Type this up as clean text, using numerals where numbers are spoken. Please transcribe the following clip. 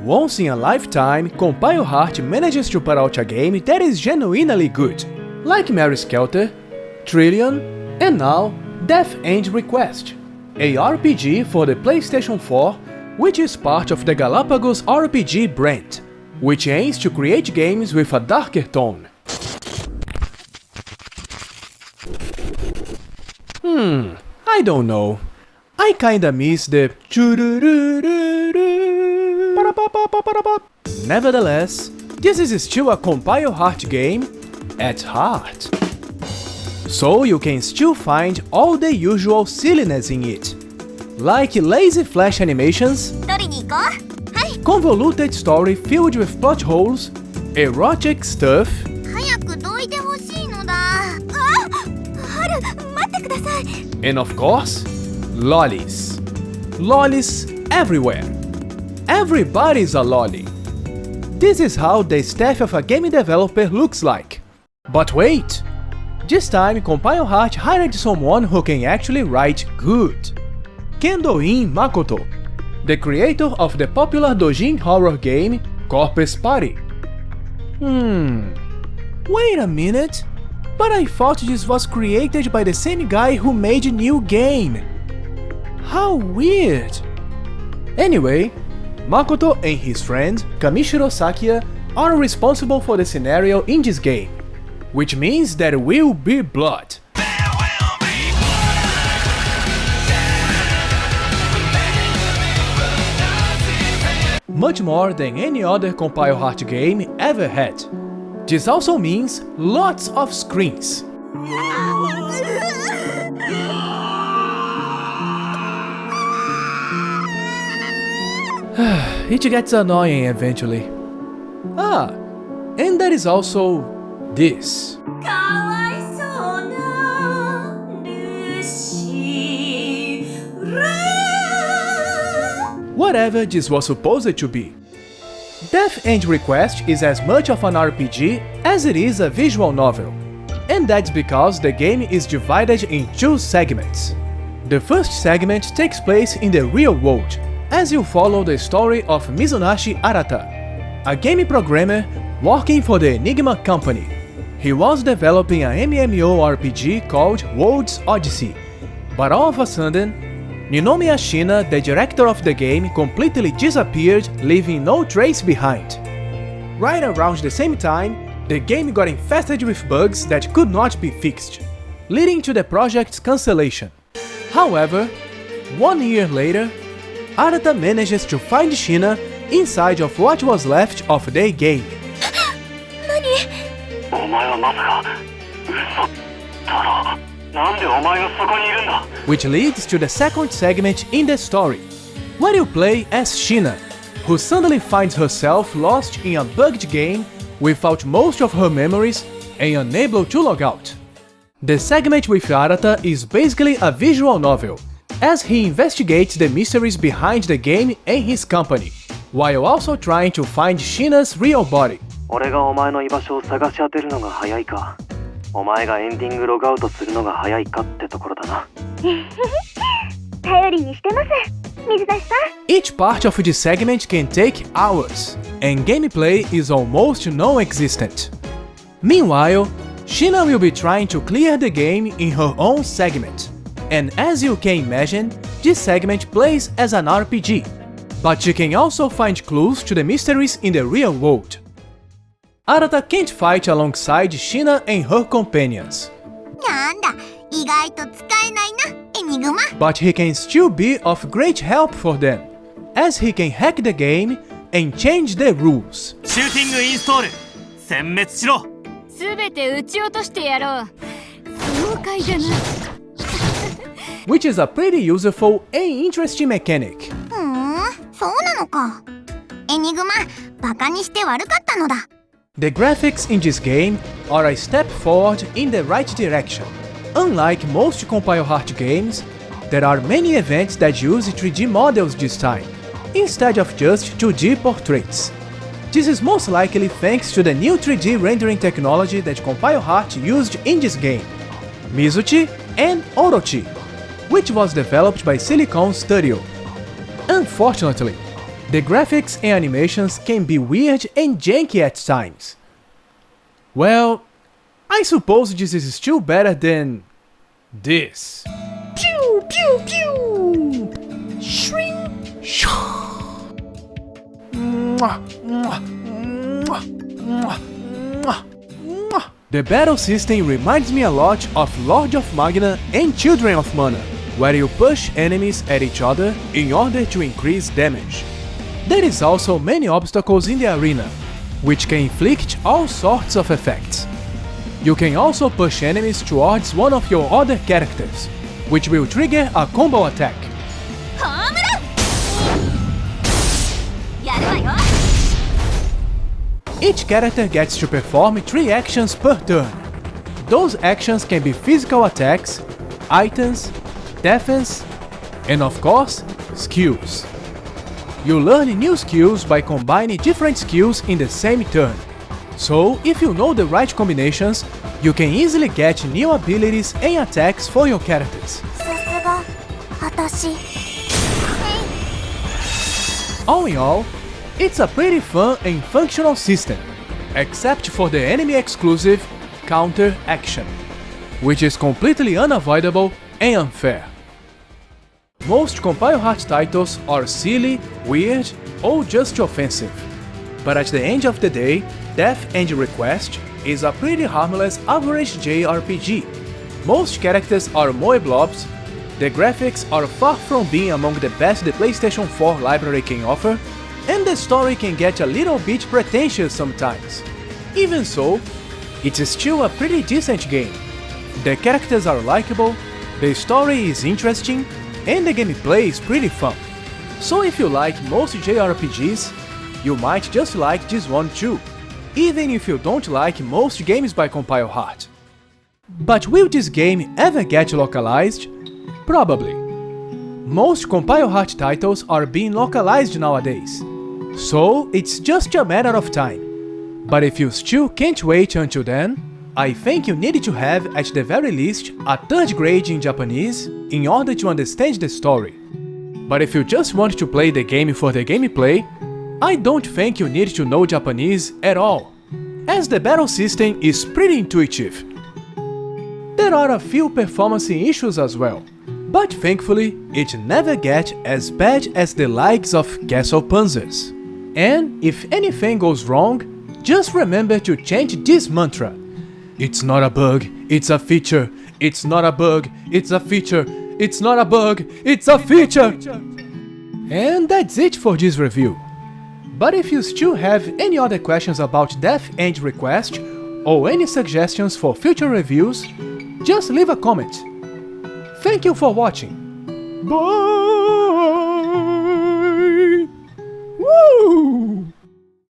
once-in-a-lifetime, Compile Heart manages to put out a game that is genuinely good, like Mary Skelter, Trillion, and now Death End Request, a RPG for the PlayStation 4, which is part of the Galapagos RPG brand, which aims to create games with a darker tone. I don't know. I kinda miss the Nevertheless, this is still a Compile Heart game at heart. So you can still find all the usual silliness in it, like lazy flash animations, convoluted story filled with plot holes, erotic stuff, and of course, lollies. Lollies everywhere. Everybody's a lolly. This is how the staff of a game developer looks like. But wait! This time Compile Heart hired someone who can actually write good. Kendo-in Makoto, the creator of the popular doujin horror game Corpse Party. Wait a minute, but I thought this was created by the same guy who made New Game. How weird! Anyway, Makoto and his friend Kamishiro Sakia are responsible for the scenario in this game, which means there will be blood. Much more than any other Compile Heart game ever had. This also means lots of screens. It gets annoying eventually. And there is also this. Whatever this was supposed to be. Death End Request is as much of an RPG as it is a visual novel, and that's because the game is divided in two segments. The first segment takes place in the real world, as you follow the story of Mizunashi Arata, a game programmer working for the Enigma Company. He was developing a MMORPG called World's Odyssey, but all of a sudden, Ninomiya Shina, the director of the game, completely disappeared, leaving no trace behind. Right around the same time, the game got infested with bugs that could not be fixed, leading to the project's cancellation. However, 1 year later, Arata manages to find Shina inside of what was left of their game. Which leads to the second segment in the story, where you play as Shina, who suddenly finds herself lost in a bugged game without most of her memories and unable to log out. The segment with Arata is basically a visual novel, as he investigates the mysteries behind the game and his company, while also trying to find Shina's real body. Each part of this segment can take hours, and gameplay is almost non-existent. Meanwhile, Shina will be trying to clear the game in her own segment, and as you can imagine, this segment plays as an RPG, but you can also find clues to the mysteries in the real world. Arata can't fight alongside Shina and her companions, but he can still be of great help for them, as he can hack the game and change the rules. Which is a pretty useful and interesting mechanic. The graphics in this game are a step forward in the right direction. Unlike most Compile Heart games, there are many events that use 3D models this time, instead of just 2D portraits. This is most likely thanks to the new 3D rendering technology that Compile Heart used in this game, Mizuchi and Orochi, which was developed by Silicon Studio. Unfortunately, The graphics and animations can be weird and janky at times. Well, I suppose this is still better than this. Pew pew pew! Shring! The battle system reminds me a lot of Lord of Magna and Children of Mana, where you push enemies at each other in order to increase damage. There is also many obstacles in the arena, which can inflict all sorts of effects. You can also push enemies towards one of your other characters, which will trigger a combo attack. Each character gets to perform 3 actions per turn. Those actions can be physical attacks, items, defense, and of course, skills. You learn new skills by combining different skills in the same turn. So, if you know the right combinations, you can easily get new abilities and attacks for your characters. All in all, it's a pretty fun and functional system, except for the enemy-exclusive counter action, which is completely unavoidable and unfair. Most compile heart titles are silly, weird, or just offensive. But at the end of the day, Death End Request is a pretty harmless average JRPG. Most characters are moe blobs, the graphics are far from being among the best the PlayStation 4 library can offer, and the story can get a little bit pretentious sometimes. Even so, it's still a pretty decent game. The characters are likable, the story is interesting, and the gameplay is pretty fun. So if you like most JRPGs, you might just like this one too, even if you don't like most games by Compile Heart. But will this game ever get localized? Probably. Most Compile Heart titles are being localized nowadays, so it's just a matter of time. But if you still can't wait until then, I think you need to have at the very least a 3rd grade in Japanese in order to understand the story. But if you just want to play the game for the gameplay, I don't think you need to know Japanese at all, as the battle system is pretty intuitive. There are a few performance issues as well, but thankfully it never gets as bad as the likes of Castle Panzers. And if anything goes wrong, just remember to chant this mantra: it's not a bug, it's a feature. It's not a bug, it's a feature. It's not a bug, it's a feature. And that's it for this review. But if you still have any other questions about Death End Request, or any suggestions for future reviews, just leave a comment. Thank you for watching. Bye!